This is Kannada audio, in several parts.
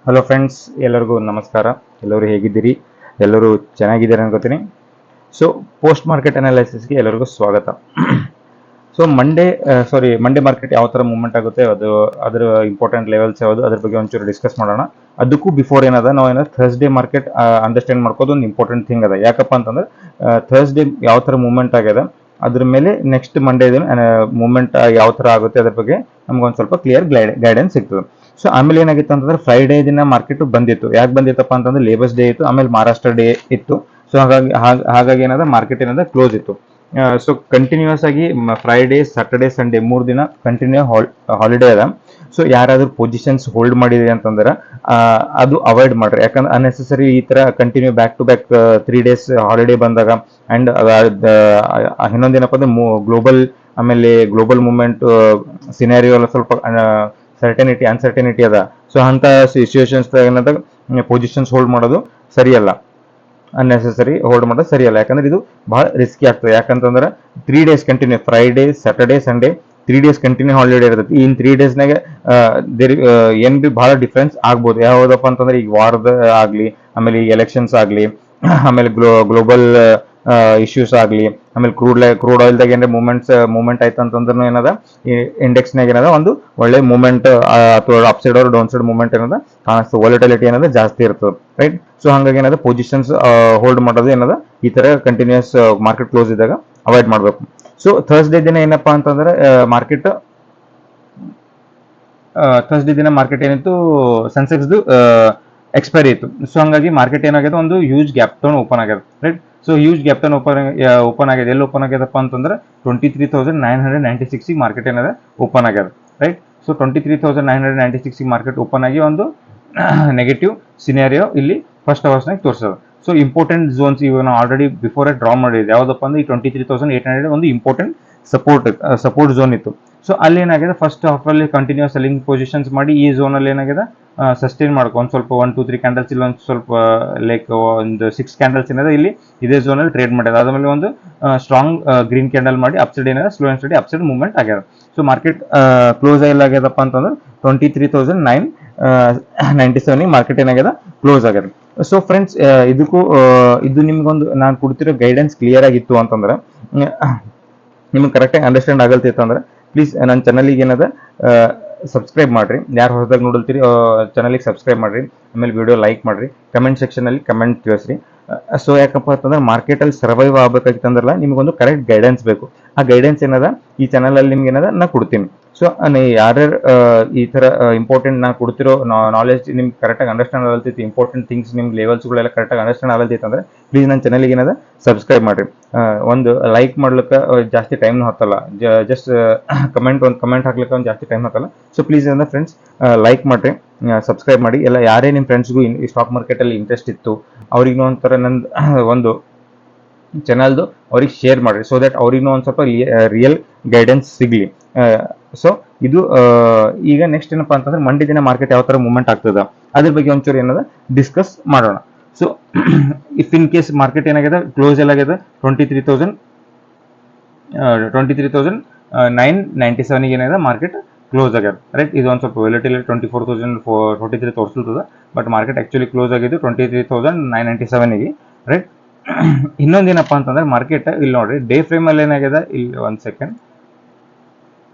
ಹಲೋ ಫ್ರೆಂಡ್ಸ್, ಎಲ್ಲರಿಗೂ ನಮಸ್ಕಾರ. ಎಲ್ಲರೂ ಹೇಗಿದ್ದೀರಿ? ಎಲ್ಲರೂ ಚೆನ್ನಾಗಿದ್ದೀರಿ ಅನ್ಕೋತೀನಿ. ಸೊ ಪೋಸ್ಟ್ ಮಾರ್ಕೆಟ್ ಅನಾಲಿಸಿಸ್ಗೆ ಎಲ್ಲರಿಗೂ ಸ್ವಾಗತ. ಸೊ ಮಂಡೇ ಮಾರ್ಕೆಟ್ ಯಾವ ಥರ ಮೂವ್ಮೆಂಟ್ ಆಗುತ್ತೆ, ಅದರ ಇಂಪಾರ್ಟೆಂಟ್ ಲೆವೆಲ್ಸ್ ಯಾವುದು, ಅದ್ರ ಬಗ್ಗೆ ಒಂಚೂರು ಡಿಸ್ಕಸ್ ಮಾಡೋಣ. ಅದಕ್ಕೂ ಬಿಫೋರ್ ನಾವು ಥರ್ಸ್ಡೇ ಮಾರ್ಕೆಟ್ ಅಂಡರ್ಸ್ಟ್ಯಾಂಡ್ ಮಾಡ್ಕೋದು ಒಂದು ಇಂಪಾರ್ಟೆಂಟ್ ಥಿಂಗ್ ಅದ. ಯಾಕಪ್ಪ ಅಂತಂದ್ರೆ ಥರ್ಸ್ಡೇ ಯಾವ ಥರ ಮೂವ್ಮೆಂಟ್ ಆಗ್ಯದ, ಅದ್ರ ಮೇಲೆ ನೆಕ್ಸ್ಟ್ ಮಂಡೇ ಮೂವ್ಮೆಂಟ್ ಯಾವ ಥರ ಆಗುತ್ತೆ ಅದ್ರ ಬಗ್ಗೆ ನಮ್ಗೊಂದು ಸ್ವಲ್ಪ ಕ್ಲಿಯರ್ ಗೈಡೆನ್ಸ್ ಸಿಗ್ತದೆ. ಸೊ ಆಮೇಲೆ ಏನಾಗಿತ್ತು ಅಂತಂದ್ರೆ ಫ್ರೈಡೇ ದಿನ ಮಾರ್ಕೆಟ್ ಬಂದಿತ್ತು. ಯಾಕೆ ಬಂದಿತ್ತಪ್ಪ ಅಂತಂದ್ರೆ ಲೇಬರ್ಸ್ ಡೇ ಇತ್ತು, ಆಮೇಲೆ ಮಹಾರಾಷ್ಟ್ರ ಡೇ ಇತ್ತು. ಸೊ ಹಾಗಾಗಿ ಮಾರ್ಕೆಟ್ ಕ್ಲೋಸ್ ಇತ್ತು. ಸೊ ಕಂಟಿನ್ಯೂಸ್ ಆಗಿ ಫ್ರೈಡೇ, ಸ್ಯಾಟರ್ಡೇ, ಸಂಡೇ 3 ದಿನ ಕಂಟಿನ್ಯೂ ಹಾಲಿಡೇ ಅದ. ಸೊ ಯಾರಾದ್ರೂ ಪೊಸಿಷನ್ಸ್ ಹೋಲ್ಡ್ ಮಾಡಿದ್ರಿ ಅಂತಂದ್ರೆ ಅದು ಅವಾಯ್ಡ್ ಮಾಡ್ರಿ. ಯಾಕಂದ್ರೆ ಅನ್ನೆಸೆಸರಿ ಈ ತರ continue back to back 3 days holiday ಬಂದಾಗ ಅಂಡ್ ಇನ್ನೊಂದೇನಪ್ಪ ಅಂದ್ರೆ ಗ್ಲೋಬಲ್ ಮೂವ್ಮೆಂಟ್ ಸಿನಾರಿಯೋ ಎಲ್ಲ ಸ್ವಲ್ಪ ಅನ್ಸರ್ಟನಿಟಿ ಅದ. ಸೊ ಅಂತ ಸಿಚುವೇಶನ್ಸ್ ಪೊಸಿಷನ್ಸ್ ಹೋಲ್ಡ್ ಮಾಡೋದು ಸರಿಯಲ್ಲ, ಅನ್ನೆಸೆಸರಿ ಹೋಲ್ಡ್ ಮಾಡೋದು ಸರಿಯಲ್ಲ. ಯಾಕಂದ್ರೆ ಇದು ಬಹಳ ರಿಸ್ಕಿ ಆಗ್ತದೆ. ಯಾಕಂತಂದ್ರೆ 3 days continue, Friday, Saturday, Sunday 3 days continue holiday ಇರ್ತೈತಿ. ಈ 3 ಡೇಸ್ನಾಗ ಏನ್ ಬಿ ಬಹಳ ಡಿಫ್ರೆನ್ಸ್ ಆಗ್ಬೋದು. ಯಾವ್ದಪ್ಪ ಅಂತಂದ್ರೆ ಈಗ ವಾರದ ಆಗ್ಲಿ, ಆಮೇಲೆ ಈ ಎಲೆಕ್ಷನ್ಸ್ ಆಗ್ಲಿ, ಆಮೇಲೆ ಗ್ಲೋಬಲ್ ಇಶ್ಯೂಸ್ ಆಗಲಿ, ಆಮೇಲೆ ಕ್ರೂಡ್ ಆಯಿಲ್ದಾಗ ಏನಾರ ಮೂವ್ಮೆಂಟ್ ಆಯ್ತು ಅಂತಂದ್ರೂ ಏನದ ಈ ಇಂಡೆಕ್ಸ್ನಾಗ ಏನದ ಒಂದು ಒಳ್ಳೆ ಮೂವ್ಮೆಂಟ್ ಅಥವಾ ಅಪ್ ಸೈಡ್ ಅವ್ರ ಡೌನ್ ಸೈಡ್ ಮೂವ್ಮೆಂಟ್ ಏನದ ಕಾಣಿಸ್ತದೆ. ವಾಲಿಟಿಲಿಟಿ ಏನದ ಜಾಸ್ತಿ ಇರ್ತದೆ, ರೈಟ್. ಸೊ ಹಾಗಾಗಿ ಏನದ ಪೊಸಿಷನ್ಸ್ ಹೋಲ್ಡ್ ಮಾಡೋದು ಏನದ ಈ ತರ ಕಂಟಿನ್ಯೂಸ್ ಮಾರ್ಕೆಟ್ ಕ್ಲೋಸ್ ಇದ್ದಾಗ ಅವಾಯ್ಡ್ ಮಾಡಬೇಕು. ಸೊ ಥರ್ಸ್ಡೇ ದಿನ ಏನಪ್ಪಾ ಅಂತಂದ್ರೆ ಥರ್ಸ್ಡೇ ದಿನ ಮಾರ್ಕೆಟ್ ಏನಿತ್ತು, ಸೆನ್ಸೆಕ್ಸ್ದು ಎಕ್ಸ್ಪೈರಿ ಇತ್ತು. ಸೊ ಹಂಗಾಗಿ ಮಾರ್ಕೆಟ್ ಏನಾಗಿದೆ, ಒಂದು ಹ್ಯೂಜ್ ಗ್ಯಾಪ್ ತಗೊಂಡು ಓಪನ್ ಆಗ್ಯದ, ರೈಟ್. ಸೊ ಹ್ಯೂಜ್ ಗ್ಯಾಪ್ ತಗೊಂಡು ಓಪನ್ ಆಗಿದೆ. ಎಲ್ಲಿ ಓಪನ್ ಆಗ್ಯದಪ್ಪ ಅಂತಂದ್ರೆ 23,996 ಮಾರ್ಕೆಟ್ ಏನದ ಓಪನ್ ಆಗ್ಯದ, ರೈಟ್. ಸೊ 23,996 ಮಾರ್ಕೆಟ್ ಓಪನ್ ಆಗಿ ಒಂದು ನೆಗೆಟಿವ್ ಸಿನಾರಿಯೋ ಇಲ್ಲಿ ಫಸ್ಟ್ ಅವರ್ಸ್ನಾಗ ತೋರಿಸೋದು. ಸೊ ಇಂಪಾರ್ಟೆಂಟ್ ಝೋನ್ಸ್ ಇವಾಗ ನಾವು ಆಲ್ರೆಡಿ ಬಿಫೋರ್ ಡ್ರಾ ಮಾಡಿದ್ವಿ. ಯಾವುದಪ್ಪ ಅಂದ್ರೆ ಈ 23,800 ಒಂದು ಇಂಪಾರ್ಟೆಂಟ್ ಸಪೋರ್ಟ್ ಝೋನ್ ಇತ್ತು. ಸೊ ಅಲ್ಲಿ ಏನಾಗಿದೆ, ಫಸ್ಟ್ ಹಾಫ್ ಅಲ್ಲಿ ಕಂಟಿನ್ಯೂಸ್ ಸೆಲ್ಲಿಂಗ್ ಪೊಸಿಷನ್ಸ್ ಮಾಡಿ ಈ ಝೋನ್ ಅಲ್ಲಿ ಏನಾಗಿದೆ ಸಸ್ಟೈನ್ ಮಾಡ್ಕೊ ಒಂದು ಸ್ವಲ್ಪ 1-2-3 ಕ್ಯಾಂಡಲ್ಸ್ ಇಲ್ಲ, ಒಂದು ಸ್ವಲ್ಪ ಲೈಕ್ ಒಂದು 6 ಕ್ಯಾಂಡಲ್ಸ್ ಏನಾದ ಇಲ್ಲಿ ಇದೇ ಝೋನ್ ಅಲ್ಲಿ ಟ್ರೇಡ್ ಮಾಡ್ಯದ. ಅದಾದ್ಮೇಲೆ ಒಂದು ಸ್ಟ್ರಾಂಗ್ ಗ್ರೀನ್ ಕ್ಯಾಂಡಲ್ ಮಾಡಿ ಅಪ್ಸೈಡ್ ಏನಾದ slow and study upside movement ಆಗ್ಯದ. ಸೊ ಮಾರ್ಕೆಟ್ ಕ್ಲೋಸ್ ಆಗ್ಯದಪ್ಪ ಅಂತಂದ್ರೆ 23,997 ಮಾರ್ಕೆಟ್ ಏನಾಗ್ಯದ ಕ್ಲೋಸ್ ಆಗ್ಯದ. ಸೊ ಫ್ರೆಂಡ್ಸ್, ಇದು ನಿಮ್ಗೊಂದು ನಾನು ಕೊಡ್ತಿರೋ ಗೈಡೆನ್ಸ್ ಕ್ಲಿಯರ್ ಆಗಿತ್ತು ಅಂತಂದ್ರೆ, ನಿಮ್ಗೆ ಕರೆಕ್ಟಾಗಿ ಅಂಡರ್ಸ್ಟ್ಯಾಂಡ್ ಆಗಲ್ತಿತ್ತು ಅಂದ್ರೆ ಪ್ಲೀಸ್ ನನ್ನ ಚಾನಲಿಗೆ ಏನದ ಸಬ್ಸ್ಕ್ರೈಬ್ ಮಾಡ್ರಿ. ಯಾರು ಹೊಸದಾಗಿ ನೋಡಲ್ತೀರಿ ಚಾನಲಿಗೆ ಸಬ್ಸ್ಕ್ರೈಬ್ ಮಾಡ್ರಿ. ಆಮೇಲೆ ವಿಡಿಯೋ ಲೈಕ್ ಮಾಡ್ರಿ, ಕಮೆಂಟ್ ಸೆಕ್ಷನ್ ಅಲ್ಲಿ ಕಮೆಂಟ್ ತಿಳಿಸ್ರಿ. ಸೊ ಯಾಕಪ್ಪ ಅಂತಂದ್ರೆ ಮಾರ್ಕೆಟಲ್ಲಿ ಸರ್ವೈವ್ ಆಗ್ಬೇಕಾಗಿತ್ತಂದ್ರಲ್ಲ, ನಿಮ್ಗೊಂದು ಕರೆಕ್ಟ್ ಗೈಡೆನ್ಸ್ ಬೇಕು. ಆ ಗೈಡೆನ್ಸ್ ಏನದ ಈ ಚಾನಲ್ ಅಲ್ಲಿ ನಿಮ್ಗೆ ಏನದ ನಾ ಕೊಡ್ತೀನಿ. ಸೊ ಯಾರ್ಯಾರು ಈ ತರ ಇಂಪಾರ್ಟೆಂಟ್ ನಾ ಕೊಡ್ತಿರೋ ನಾಲೆಜ್ ನಿಮ್ಗೆ ಕರೆಕ್ಟಾಗಿ ಅಂಡರ್ಸ್ಟ್ಯಾಂಡ್ ಆಗಲ್ತೈತಿ, ಇಂಪಾರ್ಟೆಂಟ್ ಥಿಂಗ್ಸ್ ನಿಮ್ಗೆ ಲೆವೆಲ್ಸ್ಗಳೆಲ್ಲ ಕರೆಕ್ಟಾಗಿ ಅಂಡರ್ಸ್ಟ್ಯಾಂಡ್ ಆಗಲ್ತೈತಿ ಅಂದ್ರೆ ಪ್ಲೀಸ್ ನನ್ನ ಚಾನಲ್ಗೆ ಏನದ ಸಬ್ಸ್ಕ್ರೈಬ್ ಮಾಡ್ರಿ. ಒಂದು ಲೈಕ್ ಮಾಡ್ಲಿಕ್ಕೆ ಜಾಸ್ತಿ ಟೈಮ್ನು ಹತ್ತಲ್ಲ, ಜಸ್ಟ್ ಒಂದು ಕಮೆಂಟ್ ಹಾಕ್ಲಿಕ್ಕೆ ಒಂದು ಜಾಸ್ತಿ ಟೈಮ್ ಹತ್ತಲ್ಲ. ಸೊ ಪ್ಲೀಸ್ ಏನದ ಫ್ರೆಂಡ್ಸ್ ಲೈಕ್ ಮಾಡ್ರಿ, ಸಬ್ಸ್ಕ್ರೈಬ್ ಮಾಡಿ. ಎಲ್ಲ ಯಾರೇ ನಿಮ್ಮ ಫ್ರೆಂಡ್ಸ್ಗೂ ಈ ಸ್ಟಾಕ್ ಮಾರ್ಕೆಟಲ್ಲಿ ಇಂಟ್ರೆಸ್ಟ್ ಇತ್ತು ಅವ್ರಿಗೂ ಒಂಥರ ನಂದು ಒಂದು ಚಾನಲ್ದು ಅವ್ರಿಗೆ ಶೇರ್ ಮಾಡ್ರಿ. ಸೊ ದಟ್ ಅವ್ರಿಗೂ ಒಂದು ಸ್ವಲ್ಪ ರಿಯಲ್ ಗೈಡೆನ್ಸ್ ಸಿಗಲಿ. ಸೊ ಇದು ಈಗ ನೆಕ್ಸ್ಟ್ ಏನಪ್ಪಾ ಅಂತಂದ್ರೆ ಮಂಡೇ ದಿನ ಮಾರ್ಕೆಟ್ ಯಾವ ತರ ಮೂವ್ಮೆಂಟ್ ಆಗ್ತದ ಅದ್ರ ಬಗ್ಗೆ ಒಂಚೂರು ಏನದ ಡಿಸ್ಕಸ್ ಮಾಡೋಣ. So if in case market ಏನಾಗಿದೆ, ಕ್ಲೋಸ್ ಎಲ್ಲಾಗಿದೆ 23,997 ಏನಾಗಿದೆ ಮಾರ್ಕೆಟ್ ಕ್ಲೋಸ್ ಆಗ್ಯದ, ರೈಟ್. ಇದು ಒಂದು ಸ್ವಲ್ಪ ವಾಲಿಟಿಲಿಟಿ 24,043 ತೋರಿಸ್ತದ, ಬಟ್ ಮಾರ್ಕೆಟ್ ಆಕ್ಚುಲಿ ಕ್ಲೋಸ್ ಆಗಿದ್ದು 23,997ಗೆ, ರೈಟ್. ಇನ್ನೊಂದೇನಪ್ಪ ಅಂತಂದ್ರೆ ಮಾರ್ಕೆಟ್ ಇಲ್ಲಿ ನೋಡ್ರಿ, ಡೇ ಫ್ರೇಮ್ ಅಲ್ಲಿ ಏನಾಗಿದೆ, ಇಲ್ಲಿ ಒಂದು ಸೆಕೆಂಡ್,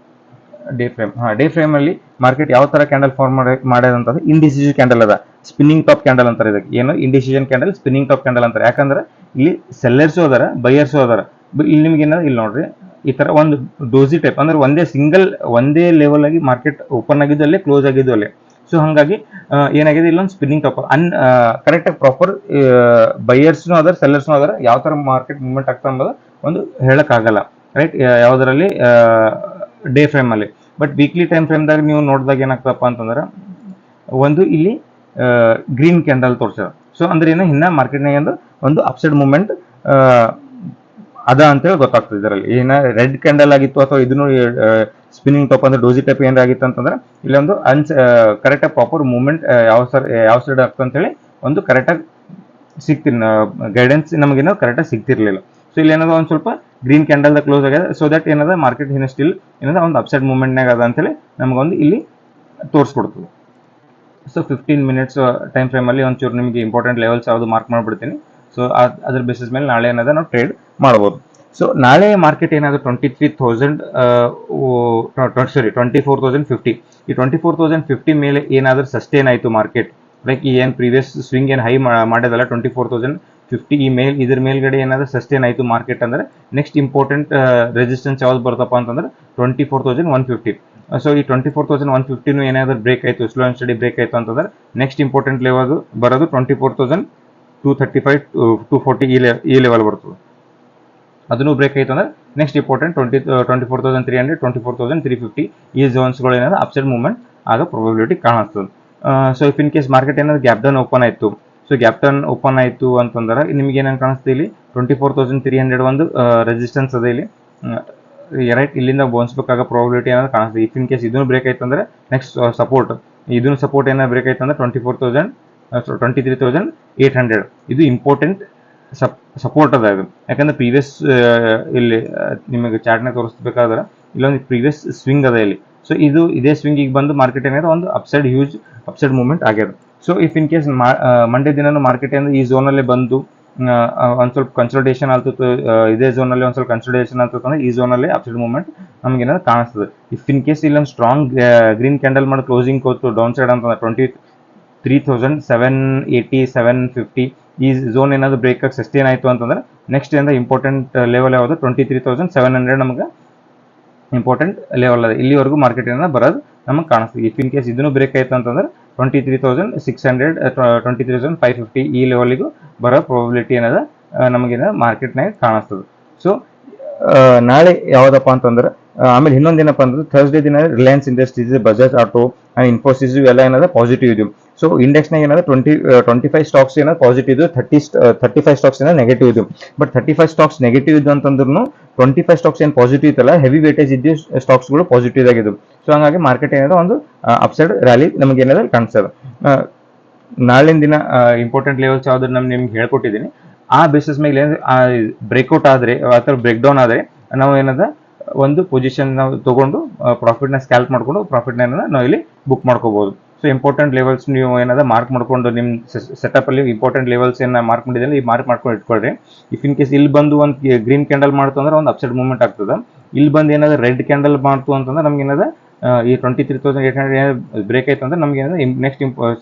ಡೇ ಫ್ರೇಮ್ ಅಲ್ಲಿ ಮಾರ್ಕೆಟ್ ಯಾವ ತರ ಕ್ಯಾಂಡಲ್ ಫಾರ್ಮ್ ಮಾಡ್ಯದಂತಂದ್ರೆ ಇಂಡಿಸಿಷನ್ ಕ್ಯಾಂಡಲ್ ಅದ, ಸ್ಪಿನ್ನಿಂಗ್ ಟಾಪ್ ಕ್ಯಾಂಡಲ್ ಅಂತಾರೆ ಇದಕ್ಕೆ. ಏನು indecision candle, spinning top candle ಅಂತಾರೆ. ಯಾಕಂದ್ರೆ ಇಲ್ಲಿ ಸೆಲ್ಲರ್ಸು ಅದಾರ, ಬೈಯರ್ಸು ಅದಾರ. ಇಲ್ಲಿ ನಿಮ್ಗೆ ಏನದ ಇಲ್ಲಿ ನೋಡ್ರಿ, ಈ ತರ ಒಂದು ಡೋಸಿ ಟೈಪ್ ಅಂದ್ರೆ ಒಂದೇ ಲೆವೆಲ್ ಆಗಿ ಮಾರ್ಕೆಟ್ ಓಪನ್ ಆಗಿದ್ದು ಅಲ್ಲೇ, ಕ್ಲೋಸ್ ಆಗಿದ್ದು ಅಲ್ಲೇ. ಸೊ ಹಂಗಾಗಿ ಏನಾಗಿದೆ, ಇಲ್ಲೊಂದು ಸ್ಪಿನ್ನಿಂಗ್ ಟಾಪ್ ಕರೆಕ್ಟ್ ಆಗಿ ಪ್ರಾಪರ್ ಬೈಯರ್ಸ್ನು ಅದರ, ಸೆಲ್ಲರ್ಸ್ನು ಅದರ. ಯಾವ ತರ ಮಾರ್ಕೆಟ್ ಮೂವ್ಮೆಂಟ್ ಆಗ್ತಾ ಅನ್ನೋದು ಒಂದು ಹೇಳಕ್ ಆಗಲ್ಲ, ರೈಟ್. ಯಾವ್ದ್ರಲ್ಲಿ ಡೇ ಫ್ರೇಮ್ ಅಲ್ಲಿ. ಬಟ್ ವೀಕ್ಲಿ ಟೈಮ್ ಫ್ರೇಮ್ದಾಗ ನೀವು ನೋಡಿದಾಗ ಏನಾಗ್ತದಪ್ಪ ಅಂತಂದ್ರೆ ಒಂದು ಇಲ್ಲಿ ಗ್ರೀನ್ ಕ್ಯಾಂಡಲ್ ತೋರಿಸ್ಯಾರ. ಸೊ ಅಂದ್ರೆ ಏನು, ಇನ್ನ ಮಾರ್ಕೆಟ್ನಾಗ ಒಂದು ಅಪ್ಸೈಡ್ ಮೂವ್ಮೆಂಟ್ ಅದ ಅಂತೇಳಿ ಗೊತ್ತಾಗ್ತದೆ. ಇದರಲ್ಲಿ ಏನ ರೆಡ್ ಕ್ಯಾಂಡಲ್ ಆಗಿತ್ತು ಅಥವಾ ಇದನ್ನು ಸ್ಪಿನ್ನಿಂಗ್ ಟಾಪ್ ಅಂದ್ರೆ ಡೋಸಿ ಟೈಪ್ ಏನಾರ ಆಗಿತ್ತು ಅಂತಂದ್ರೆ ಇಲ್ಲೊಂದು ಕರೆಕ್ಟಾಗಿ ಪ್ರಾಪರ್ ಮೂವ್ಮೆಂಟ್ ಯಾವ ಸೈಡ್ ಆಗ್ತದೆ ಅಂತೇಳಿ ಒಂದು ಕರೆಕ್ಟಾಗಿ ಗೈಡೆನ್ಸ್ ನಮಗೇನೋ ಕರೆಕ್ಟಾಗಿ ಸಿಗ್ತಿರ್ಲಿಲ್ಲ. ಸೊ ಇಲ್ಲಿ ಏನದ ಒಂದು ಸ್ವಲ್ಪ ಗ್ರೀನ್ ಕ್ಯಾಂಡಲ್ ಕ್ಲೋಸ್ ಆಗ್ಯದ. ಸೊ ದಟ್ ಏನದ ಮಾರ್ಕೆಟ್ ಸ್ಟಿಲ್ ಏನದ ಒಂದು ಅಪ್ಸೈಡ್ ಮೂವ್ಮೆಂಟ್ನಾಗ ಅದ ಅಂತೇಳಿ ನಮಗೊಂದು ಇಲ್ಲಿ ತೋರಿಸ್ಕೊಡ್ತದೆ. ಸೊ 15 ಮಿನಿಟ್ಸ್ ಟೈಮ್ ಫ್ರೇಮಲ್ಲಿ ಒಂಚೂರು ನಿಮಗೆ ಇಂಪಾರ್ಟೆಂಟ್ ಲೆವೆಲ್ಸ್ ಯಾವುದು ಮಾರ್ಕ್ ಮಾಡಿಬಿಡ್ತೀನಿ. ಸೊ ಅದ್ರ ಬೇಸಿಸ್ ಮೇಲೆ ನಾಳೆ ಏನಾದ್ರೆ ನಾವು ಟ್ರೇಡ್ ಮಾಡ್ಬೋದು. ಸೊ ನಾಳೆ ಮಾರ್ಕೆಟ್ ಏನಾದರೂ 24,050 ಈ 24,050 ಮೇಲೆ ಏನಾದರೂ ಸಸ್ಟೇನ್ ಆಯಿತು ಮಾರ್ಕೆಟ್, ಲೈಕ್ ಈ ಏನು ಪ್ರೀವಿಯಸ್ ಸ್ವಿಂಗ್ ಏನು ಹೈ ಮಾಡೋದಲ್ಲ 24,050 ಈ ಇದ್ರ ಮೇಲ್ಗಡೆ ಏನಾದರೂ ಸಸ್ಟೇನ್ ಆಯಿತು ಮಾರ್ಕೆಟ್ ಅಂದರೆ ನೆಕ್ಸ್ಟ್ ಇಂಪಾರ್ಟೆಂಟ್ ರೆಸಿಸ್ಟೆನ್ಸ್ ಯಾವ್ದು ಬರ್ತಪ್ಪ ಅಂತಂದ್ರೆ 24,150. ಸೊ ಈ 24,150 ಏನಾದರೂ ಬ್ರೇಕ್ ಆಯಿತು, ಸ್ಲೋ ಆ್ಯಂಡ್ ಸ್ಟಡಿ ಬ್ರೇಕ್ ಆಯಿತು ಅಂತಂದ್ರೆ ನೆಕ್ಸ್ಟ್ ಇಂಪಾರ್ಟೆಂಟ್ ಲೆವೆಲ್ ಬರೋದು 24,235 240 ಈ ಲೆವೆಲ್ ಬರ್ತದೆ. ಅದನ್ನು ಬ್ರೇಕ್ ಆಯಿತು ಅಂದ್ರೆ ನೆಕ್ಸ್ಟ್ ಇಂಪಾರ್ಟೆಂಟ್ 24,300 24,350 ಈ ಝೋನ್ಸ್ಗಳು ಏನಾದ್ರು ಅಪ್ಸೈಡ್ ಮೂವ್ಮೆಂಟ್ ಆಗೋ ಪ್ರೊಬಬಿಲಿಟಿ ಕಾಣಿಸ್ತದೆ. So if in case market ಏನಾದ್ರು ಗ್ಯಾಪ್ ಡೌನ್ ಓಪನ್ ಆಯಿತು, ಸೊ ಗ್ಯಾಪ್ ಡೌನ್ ಓಪನ್ ಆಯಿತು ಅಂತಂದ್ರೆ ನಿಮ್ಗೆ ಏನೇನು ಕಾಣಿಸ್ತು ಇಲ್ಲಿ 24,300 ಒಂದು ರೆಸಿಸ್ಟೆನ್ಸ್ ಅದ ಇಲ್ಲಿ ರೈಟ್, ಇಲ್ಲಿಂದ ಬೋನ್ಸ್ಬೇಕಾಗೋ ಪ್ರಾಬಿಲಿಟಿ ಏನಾದ್ರು ಕಾಣಿಸ್ತದೆ. ಇಫ್ ಇನ್ ಕೇಸ್ ಇದನ್ನು ಬ್ರೇಕ್ ಆಯ್ತು ಅಂದ್ರೆ ನೆಕ್ಸ್ಟ್ ಸಪೋರ್ಟ್, ಇದನ್ನು ಸಪೋರ್ಟ್ ಏನಾದ್ರು ಬ್ರೇಕ್ ಆಯ್ತು ಅಂದ್ರೆ 23,800 ಇದು ಇಂಪಾರ್ಟೆಂಟ್ ಸಪೋರ್ಟ್ ಅದ ಇದು. ಯಾಕಂದ್ರೆ ಪ್ರೀವಿಯಸ್ ಇಲ್ಲಿ ನಿಮಗೆ ಚಾರ್ಟ್ನ ತೋರಿಸ್ಬೇಕಾದ್ರೆ ಇಲ್ಲೊಂದು ಪ್ರೀವಿಯಸ್ ಸ್ವಿಂಗ್ ಅದ ಇಲ್ಲಿ. ಸೊ ಇದೇ ಸ್ವಿಂಗ್ ಈಗ ಬಂದು ಮಾರ್ಕೆಟ್ ಏನಾದ್ರು ಒಂದು ಹ್ಯೂಜ್ ಅಪ್ಸೈಡ್ ಮೂವ್ಮೆಂಟ್ ಆಗ್ಯದ. So if in case Monday ದಿನ ಮಾರ್ಕೆಟ್ ಏನಾದ್ರು ಈ ಝೋನಲ್ಲಿ ಬಂದು ಒಂದು ಸ್ವಲ್ಪ ಕನ್ಸಲ್ಟೇಷನ್ ಆಗ್ತದೆ, ಇದೇ ಝೋನಲ್ಲಿ ಒಂದು ಸ್ವಲ್ಪ ಕನ್ಸಲ್ಟೇಷನ್ ಆಗ್ತದೆ ಅಂದ್ರೆ ಈ ಝೋನಲ್ಲಿ ಅಪ್ಸೈಡ್ ಮೂವ್ಮೆಂಟ್ ನಮ್ಗೆ ಏನಾದ್ರು ಕಾಣಿಸ್ತದೆ. ಇಫ್ ಇನ್ ಕೇಸ್ ಇಲ್ಲೊಂದು ಸ್ಟ್ರಾಂಗ್ ಗ್ರೀನ್ ಕ್ಯಾಂಡಲ್ ಮಾಡಿ ಕ್ಲೋಸಿಂಗ್ ಕೋತು ಡೌನ್ ಸೈಡ್ ಅಂತಂದ್ರೆ 23,780 750 ಈ ಝೋನ್ ಏನಾದ್ರು ಬ್ರೇಕ್ ಆಗಿ ಸಸ್ಟೇನ್ ಆಯಿತು ಅಂತಂದ್ರೆ ನೆಕ್ಸ್ಟ್ ಏನಾದ್ರು ಇಂಪಾರ್ಟೆಂಟ್ ಲೆವೆಲ್ ಯಾವುದು 23,700 ನಮ್ಗೆ ಇಂಪಾರ್ಟೆಂಟ್ ಲೆವೆಲ್ ಅದ. ಇಲ್ಲಿವರೆಗೂ ಮಾರ್ಕೆಟ್ ಏನಾದ್ರು ಬರೋದು ನಮಗೆ ಕಾಣಿಸ್ತದೆ. ಇಫ್ ಇನ್ ಕೇಸ್ ಇದನ್ನು ಬ್ರೇಕ್ ಆಯಿತು ಅಂತಂದ್ರೆ 23,600 23,550 ಈ ಲೆವೆಲ್ಗೂ ಬರೋ ಪ್ರಾಬಿಲಿಟಿ ಏನದ ನಮಗೇನ ಮಾರ್ಕೆಟ್ನಾಗ ಕಾಣಿಸ್ತದೆ. ಸೊ ನಾಳೆ ಯಾವುದಪ್ಪ ಅಂತಂದ್ರೆ ಆಮೇಲೆ ಇನ್ನೊಂದೇನಪ್ಪ ಅಂದ್ರೆ ಥರ್ಸ್ಡೇ ದಿನ Reliance industries, Bajaj auto and Infosys ಇವೆಲ್ಲ ಏನಾದ ಪಾಸಿಟಿವ್ ಇದು. ಸೊ ಇಂಡೆಕ್ಸ್ನಾಗ ಏನಾದ್ರೆ 25 ಸ್ಟಾಕ್ಸ್ ಏನಾದ್ರು ಪಾಸಿಟಿವ್ ಇದು, 35 ಸ್ಟಾಕ್ಸ್ ಏನಾದ್ರು ನೆಗೆಟಿವ್ ಇದು. ಬಟ್ 35 ಸ್ಟಾಕ್ಸ್ ನೆಗೆಟಿವ್ ಇದು ಅಂತಂದ್ರೂ 25 ಸ್ಟಾಕ್ಸ್ ಏನು ಪಾಸಿಟಿವ್ ಇತ್ತಲ್ಲ, ಹೆವಿ ವೇಟೇಜ್ ಇದ್ದು ಸ್ಟಾಕ್ಸ್ಗಳು ಪಾಸಿಟಿವ್ ಆಗಿದ್ದು. ಸೊ ಹಂಗಾಗಿ ಮಾರ್ಕೆಟ್ ಏನಾದ್ರು ಒಂದು ಅಪ್ಸೈಡ್ ರ್ಯಾಲಿ ನಮಗೆ ಏನಾದ್ರು ಕಾಣಿಸ್ತದೆ. ನಾಳಿನ ದಿನ ಇಂಪಾರ್ಟೆಂಟ್ ಲೆವೆಲ್ಸ್ ಯಾವ್ದು ನಿಮ್ಗೆ ಹೇಳ್ಕೊಟ್ಟಿದ್ದೀನಿ. ಆ ಬೇಸಿಸ್ ಮೇಲೆ ಬ್ರೇಕ್ಔಟ್ ಆದರೆ ಅಥವಾ ಬ್ರೇಕ್ ಡೌನ್ ಆದರೆ ನಾವು ಏನದ ಒಂದು ಪೊಸಿಷನ್ ನಾವು ತಗೊಂಡು ಪ್ರಾಫಿಟ್ನ ಸ್ಕ್ಯಾಲ್ಪ್ ಮಾಡ್ಕೊಂಡು ಪ್ರಾಫಿಟ್ನ ಏನದ ನಾವು ಇಲ್ಲಿ ಬುಕ್ ಮಾಡ್ಕೋಬಹುದು. ಸೊ ಇಂಪಾರ್ಟೆಂಟ್ ಲೆವೆಲ್ಸ್ ನೀವು ಏನದ ಮಾರ್ಕ್ ಮಾಡ್ಕೊಂಡು ನಿಮ್ಮ ಸೆಟಪ್ ಅಲ್ಲಿ ಇಂಪಾರ್ಟೆಂಟ್ ಲೆವೆಲ್ಸ್ ಏನ ಮಾರ್ಕ್ ಮಾಡಿದ್ರೆ ಈ ಮಾರ್ಕ್ ಮಾಡ್ಕೊಂಡು ಇಟ್ಕೊಳ್ರಿ. ಇಫ್ ಇನ್ ಕೇಸ್ ಇಲ್ಲಿ ಬಂದು ಒಂದು ಗ್ರೀನ್ ಕ್ಯಾಂಡಲ್ ಮಾಡ್ತು ಅಂದ್ರೆ ಒಂದು ಅಪ್ಸೈಡ್ ಮೂವ್ಮೆಂಟ್ ಆಗ್ತದೆ. ಇಲ್ಲಿ ಬಂದು ಏನಾದ್ರು ರೆಡ್ ಕ್ಯಾಂಡಲ್ ಮಾಡ್ತು ಅಂತಂದ್ರೆ ನಮ್ಗೆ ಏನದ ಈ 23,800 ಬ್ರೇಕ್ ಆಯ್ತು ಅಂದ್ರೆ ನಮ್ಗೆ ಏನದ ನೆಕ್ಸ್ಟ್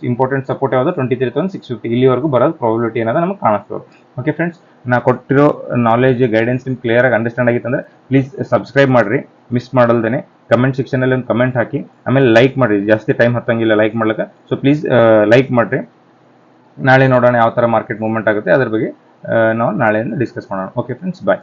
ಇಂಪಾರ್ಟೆಂಟ್ ಸಪೋರ್ಟ್ ಯಾವುದು 23,650 ಇಲ್ಲಿವರೆಗೂ ಬರೋದು ಪ್ರಾಬಿಲಿಟಿ ಏನದ ನಮ್ಗೆ ಕಾಣಿಸ್ತದೆ. ಓಕೆ ಫ್ರೆಂಡ್ಸ್, ನಾ ಕೊಟ್ಟಿರೋ ನಾಲೆಜ್ ಗೈಡೆನ್ಸ್ ನಿಮ್ಗೆ ಕ್ಲಿಯರ್ ಆಗಿ ಅಂಡರ್ಸ್ಟ್ಯಾಂಡ್ ಆಗಿತ್ತು ಅಂದ್ರೆ ಪ್ಲೀಸ್ ಸಬ್ಸ್ಕ್ರೈಬ್ ಮಾಡಿರಿ, ಮಿಸ್ ಮಾಡಲ್ದೇನೆ. ಕಮೆಂಟ್ ಸೆಕ್ಷನಲ್ಲಿ ಒಂದು ಕಮೆಂಟ್ ಹಾಕಿ, ಆಮೇಲೆ ಲೈಕ್ ಮಾಡಿರಿ, ಜಾಸ್ತಿ ಟೈಮ್ ಹತ್ತಂಗಿಲ್ಲ ಲೈಕ್ ಮಾಡ್ಲಿಕ್ಕೆ. ಸೊ ಪ್ಲೀಸ್ ಲೈಕ್ ಮಾಡಿರಿ. ನಾಳೆ ನೋಡೋಣ ಯಾವ ಥರ ಮಾರ್ಕೆಟ್ ಮೂವ್ಮೆಂಟ್ ಆಗುತ್ತೆ, ಅದ್ರ ಬಗ್ಗೆ ನಾವು ನಾಳೆಯಿಂದ ಡಿಸ್ಕಸ್ ಮಾಡೋಣ. ಓಕೆ ಫ್ರೆಂಡ್ಸ್, ಬಾಯ್.